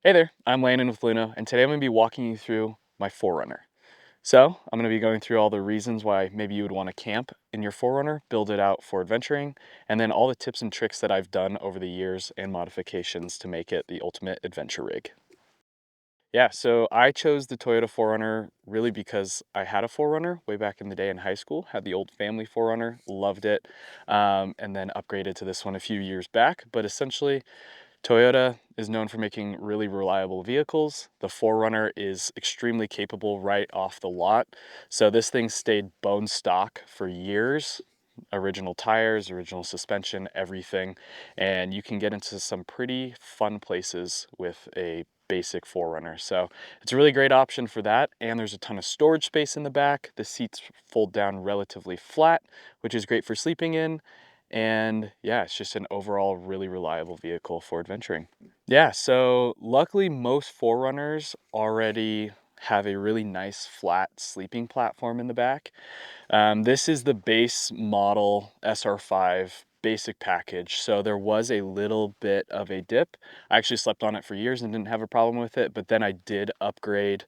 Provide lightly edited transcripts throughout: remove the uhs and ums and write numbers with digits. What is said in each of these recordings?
Hey there, I'm Landon with Luno, and today I'm going to be walking you through my 4Runner. So, I'm going to be going through all the reasons why maybe you would want to camp in your 4Runner, build it out for adventuring, and then all the tips and tricks that I've done over the years and modifications to make it the ultimate adventure rig. Yeah, so I chose the Toyota 4Runner really because I had a 4Runner way back in the day in high school, had the old family 4Runner, loved it, and then upgraded to this one a few years back. But essentially, Toyota is known for making really reliable vehicles. The 4Runner is extremely capable right off the lot. So this thing stayed bone stock for years. Original tires, original suspension, everything. And you can get into some pretty fun places with a basic 4Runner. So it's a really great option for that. And there's a ton of storage space in the back. The seats fold down relatively flat, which is great for sleeping in. And yeah, it's just an overall really reliable vehicle for adventuring. Yeah, so luckily most 4Runners already have a really nice flat sleeping platform in the back. This is the base model SR5 basic package. So there was a little bit of a dip. I actually slept on it for years and didn't have a problem with it, but then I did upgrade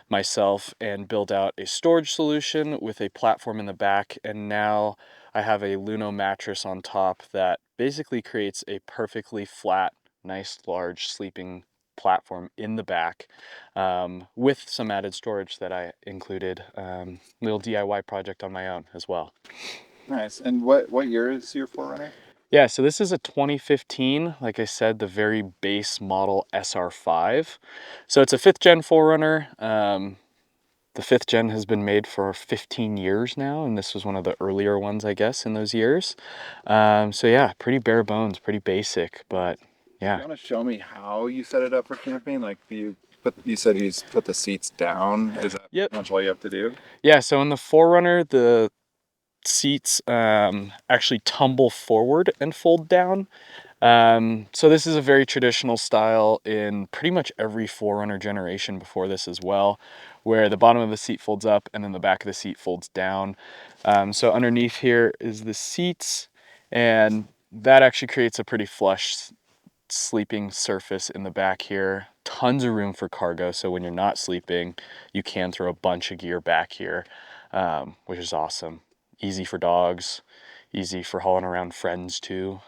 myself and build out a storage solution with a platform in the back. And now I have a Luno mattress on top that basically creates a perfectly flat, nice, large sleeping platform in the back with some added storage that I included. Little DIY project on my own as well. Nice. And what year is your 4Runner? Yeah, so this is a 2015, like I said, the very base model SR5. So it's a 5th gen 4Runner. The 5th gen has been made for 15 years now, and this was one of the earlier ones, I guess, in those years. So yeah, pretty bare bones, pretty basic, but Do yeah. you want to show me how you set it up for camping? Like you said you put the seats down. Is that Yep. pretty much all you have to do? Yeah, so in the 4Runner, the seats actually tumble forward and fold down. So this is a very traditional style in pretty much every 4Runner generation before this as well, where the bottom of the seat folds up and then the back of the seat folds down. So underneath here is the seats, and that actually creates a pretty flush sleeping surface in the back here. Tons of room for cargo, so when you're not sleeping, you can throw a bunch of gear back here, which is awesome. Easy for dogs, easy for hauling around friends too.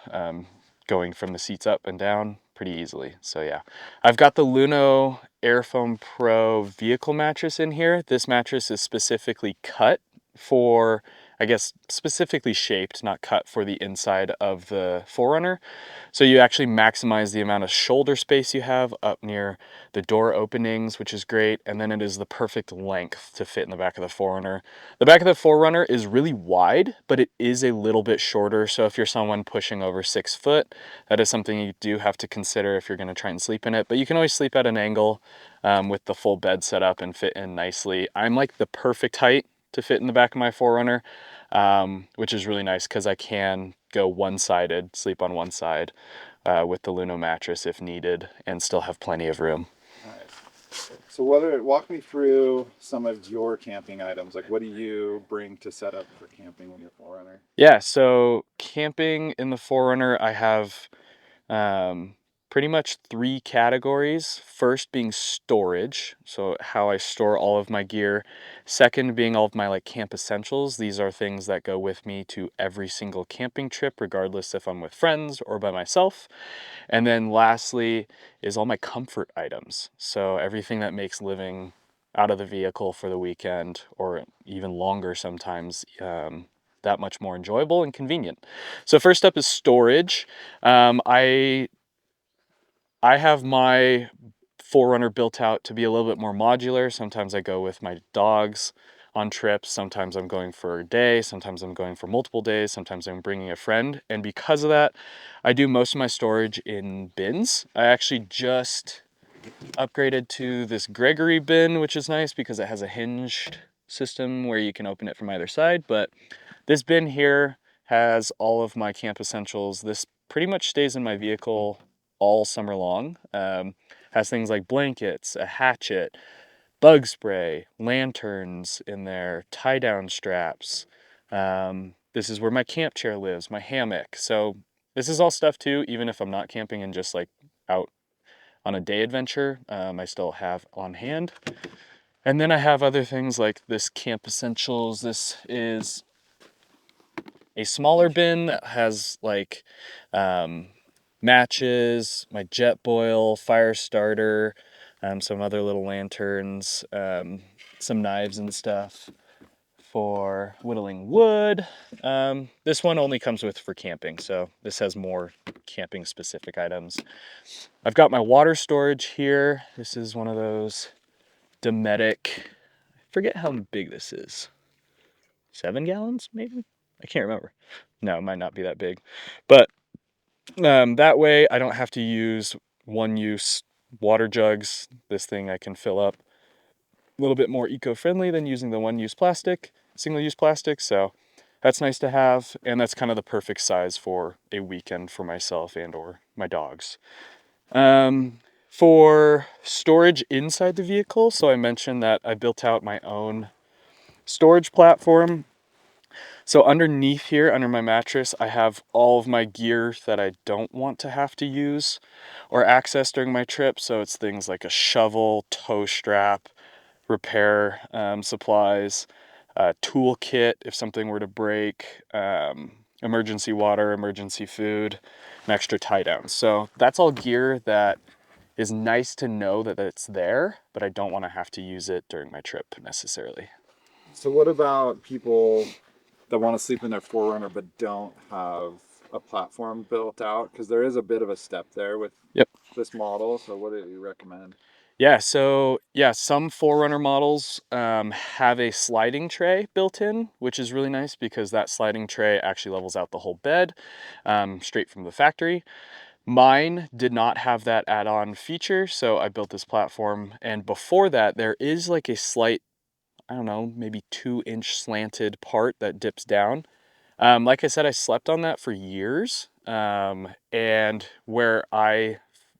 Going from the seats up and down pretty easily. So yeah, I've got the Luno AIR+FOAM Pro vehicle mattress in here. This mattress is specifically cut for, I guess, specifically shaped, not cut for the inside of the 4Runner. So you actually maximize the amount of shoulder space you have up near the door openings, which is great. And then it is the perfect length to fit in the back of the 4Runner. The back of the 4Runner is really wide, but it is a little bit shorter. So if you're someone pushing over 6 foot, that is something you do have to consider if you're going to try and sleep in it. But you can always sleep at an angle with the full bed set up and fit in nicely. I'm like the perfect height to fit in the back of my 4Runner, which is really nice because I can go one-sided, sleep on one side with the Luno mattress if needed, and still have plenty of room. Nice. So walk me through some of your camping items. Like what do you bring to set up for camping in your 4Runner? Yeah, so camping in the 4Runner, I have Um, pretty much 3 categories. First being storage, so how I store all of my gear. Second being all of my like camp essentials. These are things that go with me to every single camping trip, regardless if I'm with friends or by myself. And then lastly is all my comfort items. So everything that makes living out of the vehicle for the weekend or even longer sometimes that much more enjoyable and convenient. So first up is storage. I have my 4Runner built out to be a little bit more modular. Sometimes I go with my dogs on trips. Sometimes I'm going for a day. Sometimes I'm going for multiple days. Sometimes I'm bringing a friend. And because of that, I do most of my storage in bins. I actually just upgraded to this Gregory bin, which is nice because it has a hinged system where you can open it from either side. But this bin here has all of my camp essentials. This pretty much stays in my vehicle all summer long. Has things like blankets, a hatchet, bug spray, lanterns in there, tie down straps. This is where my camp chair lives, my hammock. So this is all stuff too, even if I'm not camping and just like out on a day adventure, I still have on hand. And then I have other things like this Camp Essentials. This is a smaller bin that has like matches, my jet boil, fire starter, some other little lanterns, some knives and stuff for whittling wood. This one only comes with for camping, so this has more camping specific items. I've got my water storage here. This is one of those Dometic, I forget how big this is. 7 gallons, maybe? I can't remember. No, it might not be that big. But that way I don't have to use one-use water jugs. This thing I can fill up a little bit more eco-friendly than using the one-use plastic, single-use plastic. So that's nice to have, and that's kind of the perfect size for a weekend for myself and or my dogs. For storage inside the vehicle, so I mentioned that I built out my own storage platform. So underneath here, under my mattress, I have all of my gear that I don't want to have to use or access during my trip. So it's things like a shovel, tow strap, repair supplies, toolkit if something were to break, emergency water, emergency food, and extra tie downs. So that's all gear that is nice to know that it's there, but I don't want to have to use it during my trip necessarily. So what about people that want to sleep in their 4Runner but don't have a platform built out? Because there is a bit of a step there with Yep. this model. So what do you recommend? Yeah, so yeah, some 4Runner models have a sliding tray built in, which is really nice because that sliding tray actually levels out the whole bed straight from the factory. Mine did not have that add-on feature, so I built this platform. And before that, there is like a slight, I don't know, maybe 2-inch slanted part that dips down. Like I said, I slept on that for years, and where I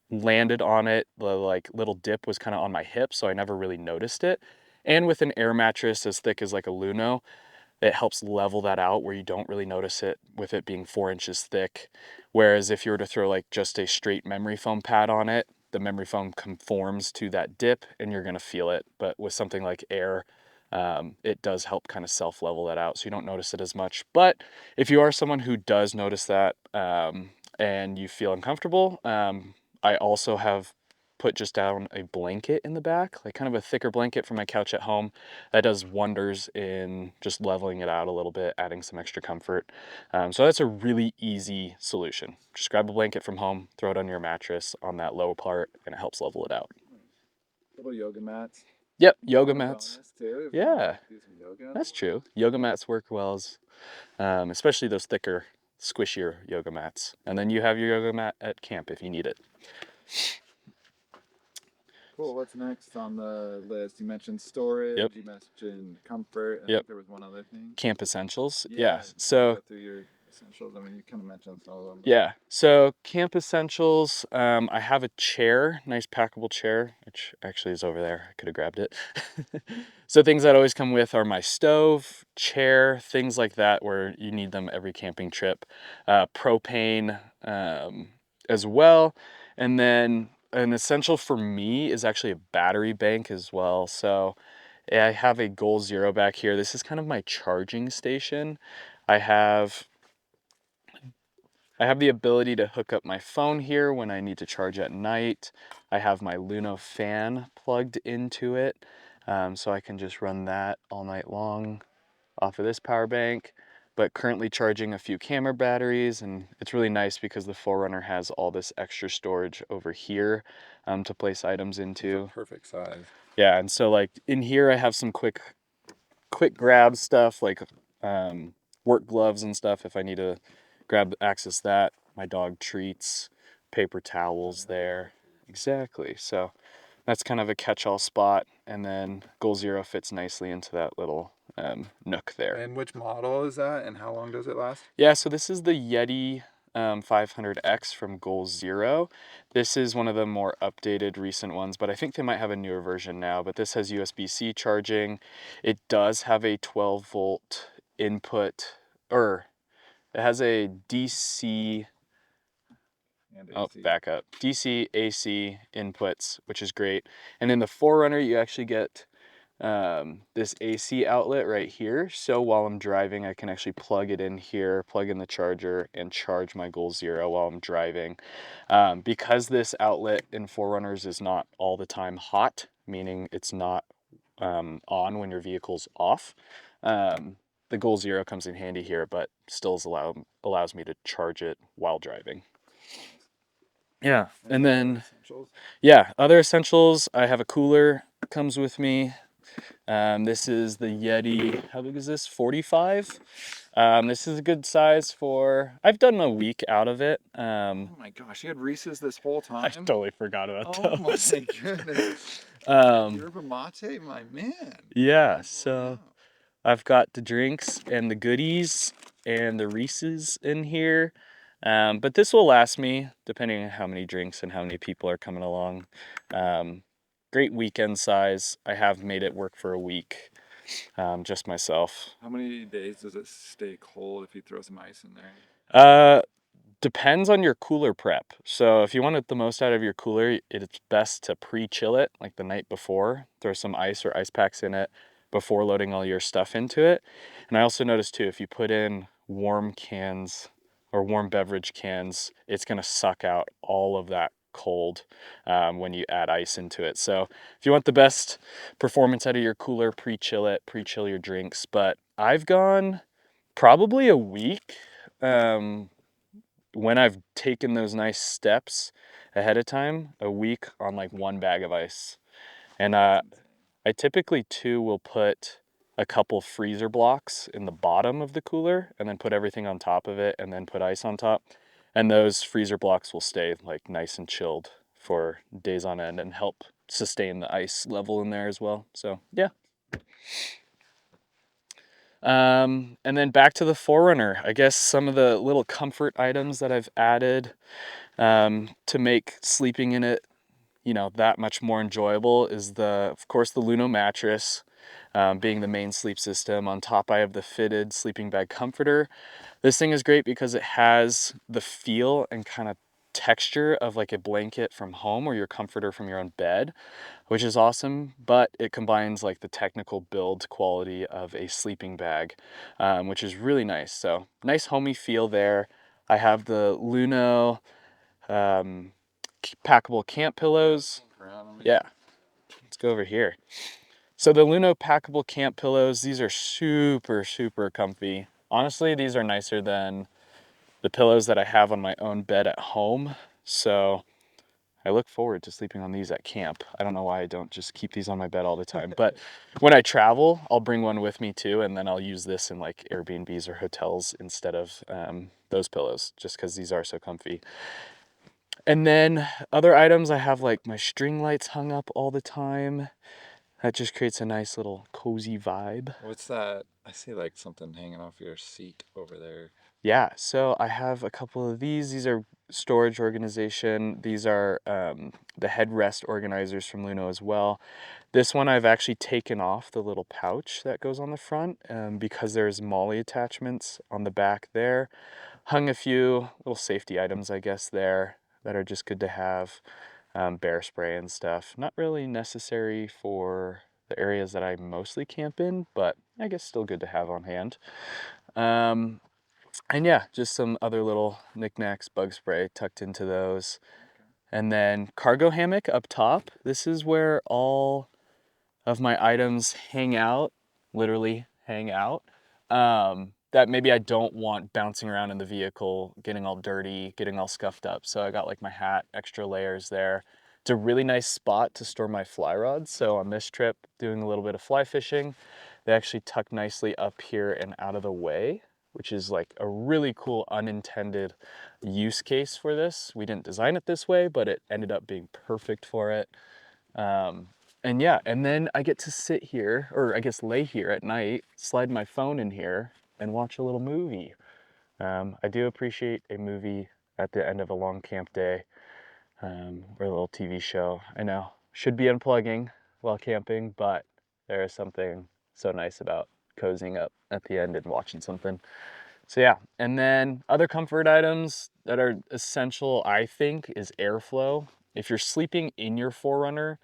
landed on it, the like little dip was kind of on my hip, so I never really noticed it. And with an air mattress as thick as like a Luno, it helps level that out where you don't really notice it with it being 4 inches thick. Whereas if you were to throw like just a straight memory foam pad on it, the memory foam conforms to that dip and you're gonna feel it. But with something like air, it does help kind of self level that out so you don't notice it as much. But if you are someone who does notice that and you feel uncomfortable, I also have put just down a blanket in the back, like kind of a thicker blanket for my couch at home. That does wonders in just leveling it out a little bit, adding some extra comfort. So that's a really easy solution. Just grab a blanket from home, throw it on your mattress on that low part, and it helps level it out. Little yoga mats. Yep, yoga Throw in a mats. bonus too if you want Yeah, to do some yoga. that's true. Yoga mats work well, especially those thicker, squishier yoga mats. And then you have your yoga mat at camp if you need it. Cool. What's next on the list? You mentioned Yep, storage. You mentioned comfort. I yep. think there was one other thing. Camp essentials. Yeah. Yeah. You want to So go through your essentials? I mean, you kind of mentioned some of them, but yeah, so camp essentials. I have a chair, nice packable chair, which actually is over there. I could have grabbed it. So things that always come with are my stove, chair, things like that where you need them every camping trip. Propane as well. And then an essential for me is actually a battery bank as well. So I have a Goal Zero back here. This is kind of my charging station. I have I have the ability to hook up my phone here when I need to charge at night. I have my Luno fan plugged into it, so I can just run that all night long off of this power bank. But currently charging a few camera batteries, and it's really nice because the 4Runner has all this extra storage over here to place items it's a into. perfect size. Yeah, and so like in here I have some quick grab stuff like work gloves and stuff if I need to grab access that. My dog treats, paper towels there. Exactly. So that's kind of a catch-all spot. And then Goal Zero fits nicely into that little nook there. And which model is that, and how long does it last? Yeah, so this is the Yeti 500X from Goal Zero. This is one of the more updated recent ones, but I think they might have a newer version now. But this has USB-C charging. It does have a 12 volt input, or it has a DC And Oh, AC. back up. DC, AC inputs, which is great. And in the 4Runner, you actually get this AC outlet right here. So while I'm driving, I can actually plug it in here, plug in the charger, and charge my Goal Zero while I'm driving. Because this outlet in 4Runners is not all the time hot, meaning it's not on when your vehicle's off. The Goal Zero comes in handy here, but still allows me to charge it while driving. Yeah, and then yeah, other essentials. I have a cooler comes with me. This is the Yeti. How big is this? 45. This is a good size for. I've done a week out of it. Oh my gosh, you had Reese's this whole I time? totally forgot about Oh those. my goodness. um, Yerba mate, my man. yeah, Wow. so I've got the drinks and the goodies and the Reese's in here. But this will last me depending on how many drinks and how many people are coming along. Great weekend size. I have made it work for a week, just myself. How many days does it stay cold if you throw some ice in there? Uh, Depends on your cooler prep. So if you want the most out of your cooler, it's best to pre-chill it like the night before. Throw some ice or ice packs in it before loading all your stuff into it. And I also noticed too, if you put in warm cans or warm beverage cans, it's gonna suck out all of that cold when you add ice into it. So if you want the best performance out of your cooler, pre-chill it, pre-chill your drinks. But I've gone probably a week. When I've taken those nice steps ahead of time, a week on like one bag of ice. And That's insane. I typically too will put a couple freezer blocks in the bottom of the cooler and then put everything on top of it and then put ice on top. And those freezer blocks will stay like nice and chilled for days on end and help sustain the ice level in there as well. So yeah. And then back to the 4Runner. I guess some of the little comfort items that I've added to make sleeping in it, that much more enjoyable is of course, the Luno mattress, being the main sleep system. On top, I have the fitted sleeping bag comforter. This thing is great because it has the feel and kind of texture of like a blanket from home or your comforter from your own bed, which is awesome, but it combines like the technical build quality of a sleeping bag, which is really nice. So nice homey feel there. I have the Luno um, packable camp pillows. Yeah, let's go over here. So the Luno packable camp pillows, these are super, super comfy. Honestly, these are nicer than the pillows that I have on my own bed at home. So I look forward to sleeping on these at camp. I don't know why I don't just keep these on my bed all the time, but when I travel, I'll bring one with me too, and then I'll use this in like Airbnbs or hotels instead of those pillows, just because these are so comfy. And then other items, I have like my string lights hung up all the time. That just creates a nice little cozy vibe. What's that? I see like something hanging off your seat over there. Yeah, so I have a couple of these. These are storage organization. These are the headrest organizers from Luno as well. This one I've actually taken off the little pouch that goes on the front because there's MOLLE attachments on the back there. Hung a few little safety items, I guess, there that are just good to have. Bear spray and stuff. Not really necessary for the areas that I mostly camp in, but I guess still good to have on hand. And yeah, just some other little knickknacks, bug spray tucked into those. And then cargo hammock up top. This is where all of my items hang out, literally hang out. That maybe I don't want bouncing around in the vehicle, getting all dirty, getting all scuffed up. So I got like my hat, extra layers there. It's a really nice spot to store my fly rods. So on this trip, doing a little bit of fly fishing, they actually tuck nicely up here and out of the way, which is like a really cool unintended use case for this. We didn't design it this way, but it ended up being perfect for it. And yeah, and then I get to sit here, or I guess lay here at night, slide my phone in here, and watch a little movie. I do appreciate a movie at the end of a long camp day, or a little TV show. I know, should be unplugging while camping, but there is something so nice about cozying up at the end and watching something. So yeah, and then other comfort items that are essential, I think, is airflow. If you're sleeping in your 4Runner,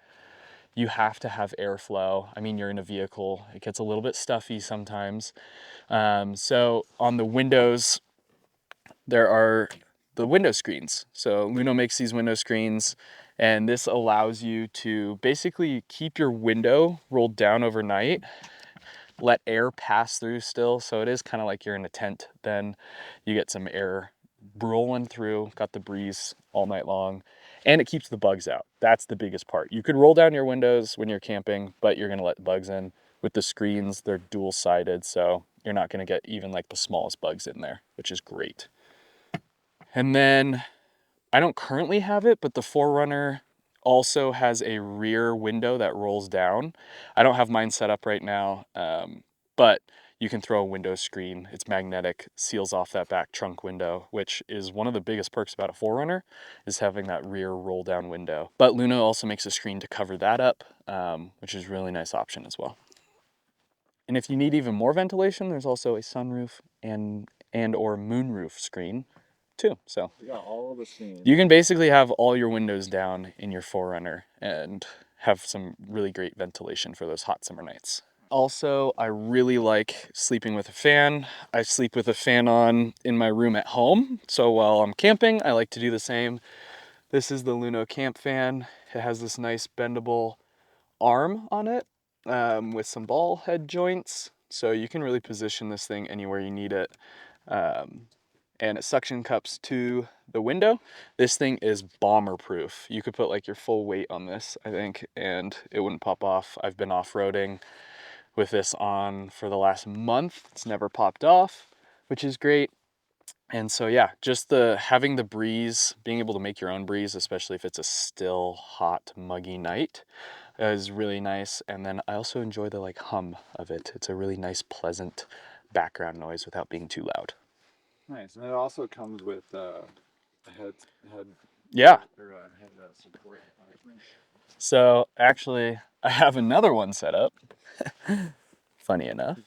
you have to have airflow. I mean, you're in a vehicle, it gets a little bit stuffy sometimes. So on the windows, there are the window screens. So Luno makes these window screens, and this allows you to basically keep your window rolled down overnight, let air pass through still. So it is kind of like you're in a tent. Then you get some air rolling through, got the breeze all night long, and it keeps the bugs out. That's the biggest part. You could roll down your windows when you're camping, but you're gonna let the bugs in. With the screens, they're dual-sided, so you're not gonna get even like the smallest bugs in there, which is great. And then I don't currently have it, but the 4Runner also has a rear window that rolls down. I don't have mine set up right now, but you can throw a window screen. It's magnetic, seals off that back trunk window, which is one of the biggest perks about a 4Runner, is having that rear roll down window. But Luno also makes a screen to cover that up, which is a really nice option as well. And if you need even more ventilation, there's also a sunroof and or moonroof screen too. So We got all the scenes. you can basically have all your windows down in your 4Runner and have some really great ventilation for those hot summer nights. Also, I really like sleeping with a fan. I sleep with a fan on in my room at home. So while I'm camping, I like to do the same. This is the Luno camp fan. It has this nice bendable arm on it with some ball head joints. So you can really position this thing anywhere you need it. And it suction cups to the window. This thing is bomber proof. You could put like your full weight on this, I think, and it wouldn't pop off. I've been off-roading with this on for the last month. It's never popped off, which is great. And so yeah, just having the breeze, being able to make your own breeze, especially if it's a still hot, muggy night, is really nice. And then I also enjoy the like hum of it. It's a really nice, pleasant background noise without being too loud. Nice, and it also comes with a head Yeah. or head support. So actually, I have another one set up, funny enough.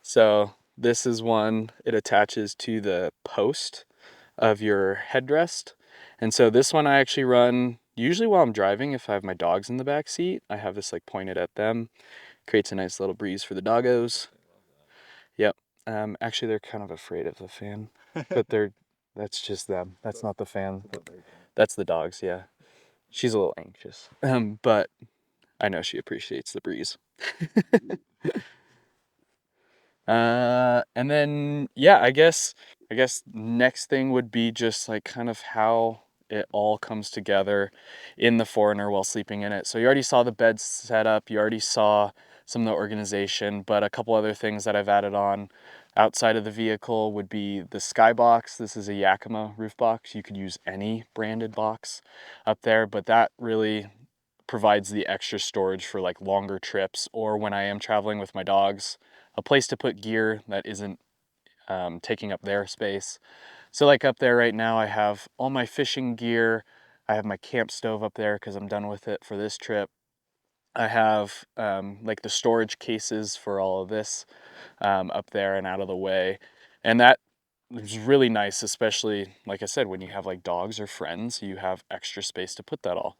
So this is one, it attaches to the post of your headrest. And so this one I actually run usually while I'm driving. If I have my dogs in the back seat, I have this like pointed at them. Creates a nice little breeze for the doggos. Yep. Actually, they're kind of afraid of the fan, but that's just them. That's not the fan. That's the dogs. Yeah. She's a little anxious, but I know she appreciates the breeze. And then yeah, I guess next thing would be just like kind of how it all comes together in the 4Runner while sleeping in it. So you already saw the bed set up, you already saw some of the organization, but a couple other things that I've added on outside of the vehicle would be the skybox. This is a Yakima roof box. You could use any branded box up there, but that really provides the extra storage for like longer trips or when I am traveling with my dogs, a place to put gear that isn't taking up their space. So like up there right now, I have all my fishing gear. I have my camp stove up there because I'm done with it for this trip. I have like the storage cases for all of this up there and out of the way. And that is really nice, especially like I said, when you have like dogs or friends, you have extra space to put that all.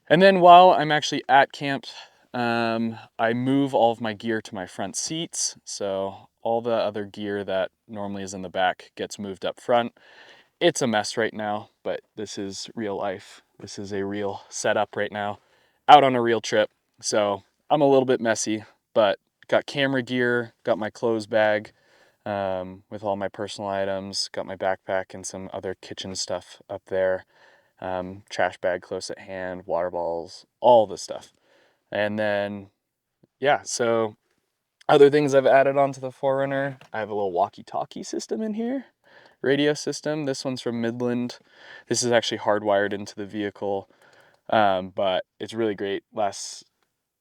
And then while I'm actually at camp, I move all of my gear to my front seats. So all the other gear that normally is in the back gets moved up front. It's a mess right now, but this is real life. This is a real setup right now, out on a real trip. So I'm a little bit messy, but got camera gear, got my clothes bag with all my personal items, got my backpack and some other kitchen stuff up there. Trash bag close at hand, water bottles, all the stuff. And then, yeah, so other things I've added onto the 4Runner, I have a little walkie-talkie system in here, radio system. This one's from Midland. This is actually hardwired into the vehicle, but it's really great.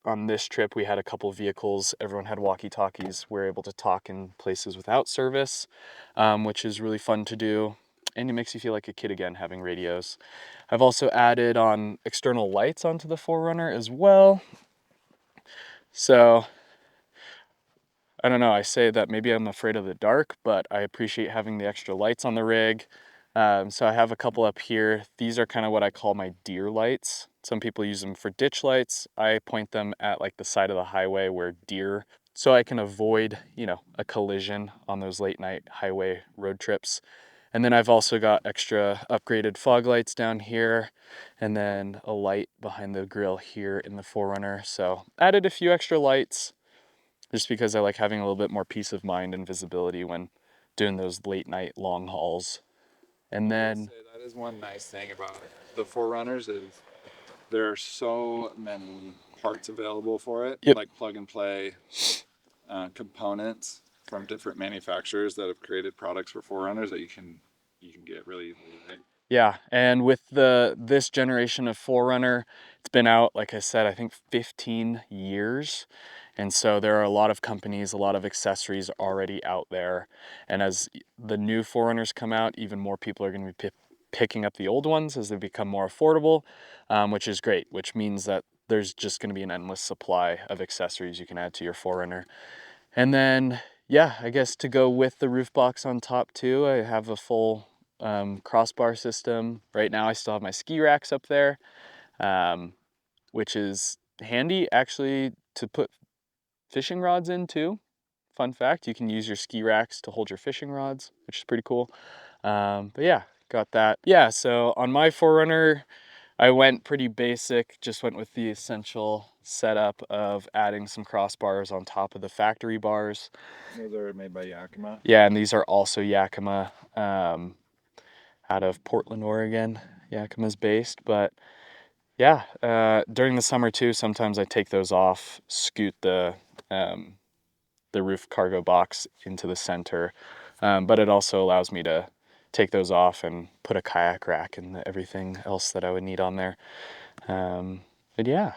On this trip, we had a couple vehicles. Everyone had walkie-talkies. We're able to talk in places without service, which is really fun to do. And it makes you feel like a kid again, having radios. I've also added on external lights onto the 4Runner as well. So I don't know, I say that maybe I'm afraid of the dark, but I appreciate having the extra lights on the rig. So I have a couple up here. These are kind of what I call my deer lights. Some people use them for ditch lights. I point them at like the side of the highway where deer, so I can avoid, you know, a collision on those late night highway road trips. And then I've also got extra upgraded fog lights down here, and then a light behind the grill here in the 4Runner. So added a few extra lights just because I like having a little bit more peace of mind and visibility when doing those late night long hauls. And I will then, say that is one nice thing about the 4Runners is there are so many parts available for it, yep, like plug and play components from different manufacturers that have created products for 4Runners that you can get really easily. Right? yeah. And with this generation of 4Runner, it's been out, like I said, I think 15 years. And so there are a lot of companies, a lot of accessories already out there. And as the new 4Runners come out, even more people are going to be picking up the old ones as they become more affordable, which is great, which means that there's just going to be an endless supply of accessories you can add to your 4Runner. And then, yeah, I guess to go with the roof box on top too, I have a full crossbar system. Right now I still have my ski racks up there, um, which is handy actually to put fishing rods in too. Fun fact, you can use your ski racks to hold your fishing rods, which is pretty cool. But yeah, got that. Yeah, so on my 4Runner, I went pretty basic, just went with the essential setup of adding some crossbars on top of the factory bars. Those are made by Yakima. Yeah, and these are also Yakima, out of Portland, Oregon. Yakima's based, but yeah, during the summer too, sometimes I take those off, scoot the roof cargo box into the center, but it also allows me to take those off and put a kayak rack and everything else that I would need on there. But yeah.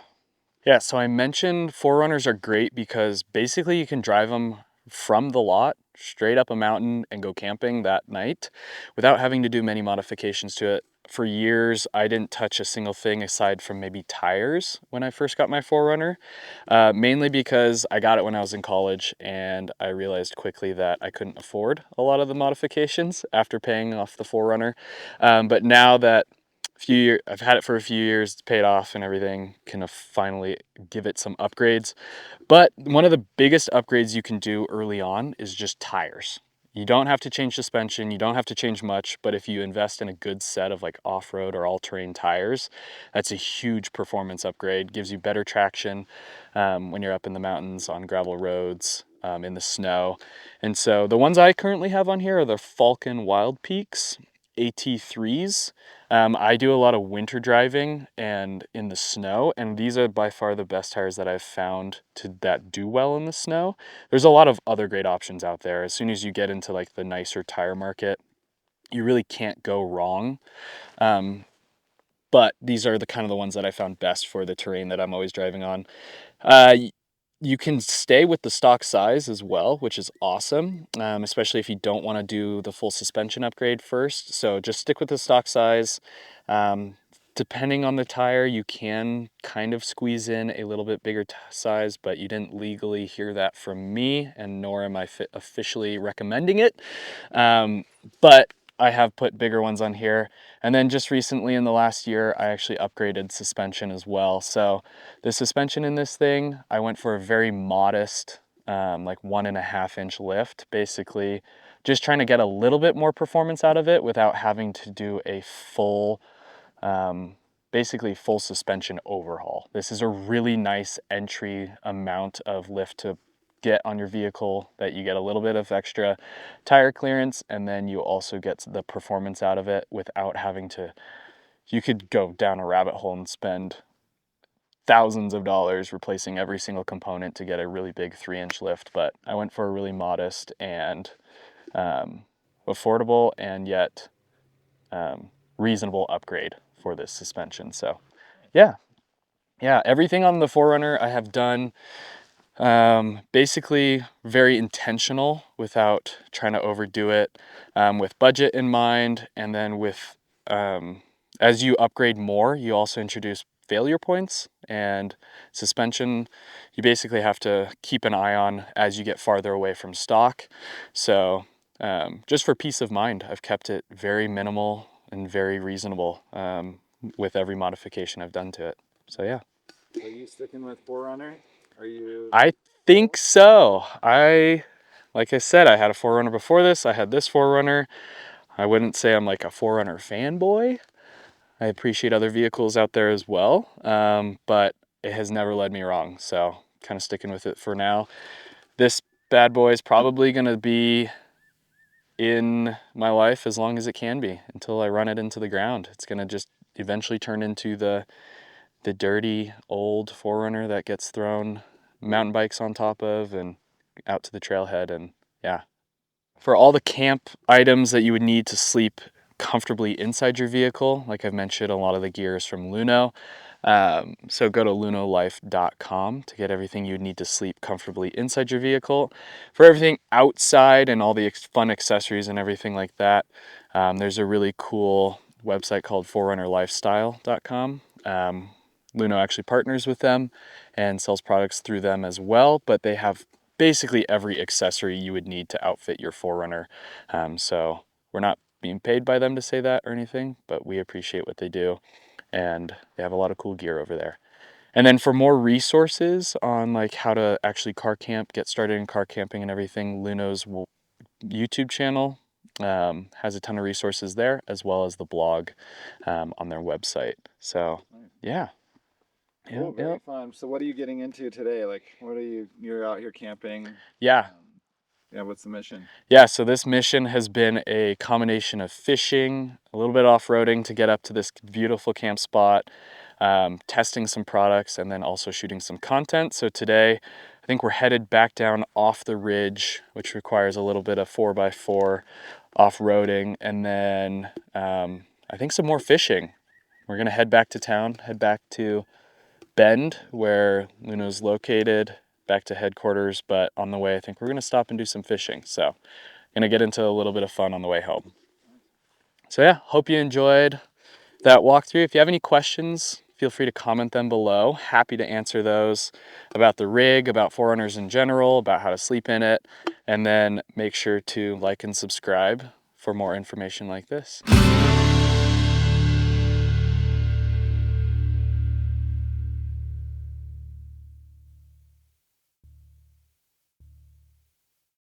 Yeah, so I mentioned 4Runners are great because basically you can drive them from the lot straight up a mountain and go camping that night without having to do many modifications to it. For years, I didn't touch a single thing aside from maybe tires when I first got my 4Runner, mainly because I got it when I was in college and I realized quickly that I couldn't afford a lot of the modifications after paying off the 4Runner. But now that I've had it for a few years, it's paid off and everything, can finally give it some upgrades. But one of the biggest upgrades you can do early on is just tires. You don't have to change suspension, you don't have to change much, but if you invest in a good set of like off-road or all-terrain tires, that's a huge performance upgrade. Gives you better traction when you're up in the mountains, on gravel roads, in the snow. And so the ones I currently have on here are the Falcon Wild Peaks AT3s. I do a lot of winter driving and in the snow, and these are by far the best tires that I've found that do well in the snow. There's a lot of other great options out there. As soon as you get into like the nicer tire market, you really can't go wrong. Um, but these are the kind of the ones that I found best for the terrain that I'm always driving on. Uh, you can stay with the stock size as well, which is awesome, especially if you don't want to do the full suspension upgrade first. So just stick with the stock size. Um, Depending on the tire, you can kind of squeeze in a little bit bigger size, but you didn't legally hear that from me, and nor am I officially recommending it. But I have put bigger ones on here. And then just recently in the last year, I actually upgraded suspension as well. So the suspension in this thing, I went for a very modest, like 1.5 inch lift, basically just trying to get a little bit more performance out of it without having to do a full, basically full suspension overhaul. This is a really nice entry amount of lift to get on your vehicle, that you get a little bit of extra tire clearance, and then you also get the performance out of it without having to, you could go down a rabbit hole and spend thousands of dollars replacing every single component to get a really big 3-inch lift. But I went for a really modest and affordable and yet reasonable upgrade for this suspension. So yeah, yeah, everything on the 4Runner I have done basically very intentional without trying to overdo it, with budget in mind. And then with, as you upgrade more, you also introduce failure points, and suspension you basically have to keep an eye on as you get farther away from stock. So just for peace of mind, I've kept it very minimal and very reasonable with every modification I've done to it. So yeah. Are you sticking with 4Runner? Are you? I think so. Like I said, I had a 4Runner before this. I had this 4Runner. I wouldn't say I'm like a 4Runner fanboy. I appreciate other vehicles out there as well, but it has never led me wrong. So kind of sticking with it for now. This bad boy is probably going to be in my life as long as it can be until I run it into the ground. It's going to just eventually turn into the dirty old 4Runner that gets thrown mountain bikes on top of and out to the trailhead. And yeah, for all the camp items that you would need to sleep comfortably inside your vehicle, like I've mentioned, a lot of the gear is from Luno. So go to lunolife.com to get everything you would need to sleep comfortably inside your vehicle. For everything outside and all the fun accessories and everything like that, there's a really cool website called 4runnerlifestyle.com. Luno actually partners with them and sells products through them as well, but they have basically every accessory you would need to outfit your 4Runner. So we're not being paid by them to say that or anything, but we appreciate what they do, and they have a lot of cool gear over there. And then for more resources on like how to actually car camp, get started in car camping and everything, Luno's YouTube channel has a ton of resources there, as well as the blog on their website. So yeah. Cool, very fun. So what are you getting into today? Like, what are you're out here camping? Yeah. Yeah, what's the mission? Yeah, so this mission has been a combination of fishing, a little bit off-roading to get up to this beautiful camp spot, testing some products, and then also shooting some content. So today, I think we're headed back down off the ridge, which requires a little bit of 4x4 off-roading, and then I think some more fishing. We're gonna head back to town, head back to Bend, where Luno's located, back to headquarters, but on the way, I think we're gonna stop and do some fishing. So, gonna get into a little bit of fun on the way home. So yeah, hope you enjoyed that walkthrough. If you have any questions, feel free to comment them below. Happy to answer those about the rig, about 4Runners in general, about how to sleep in it, and then make sure to like and subscribe for more information like this.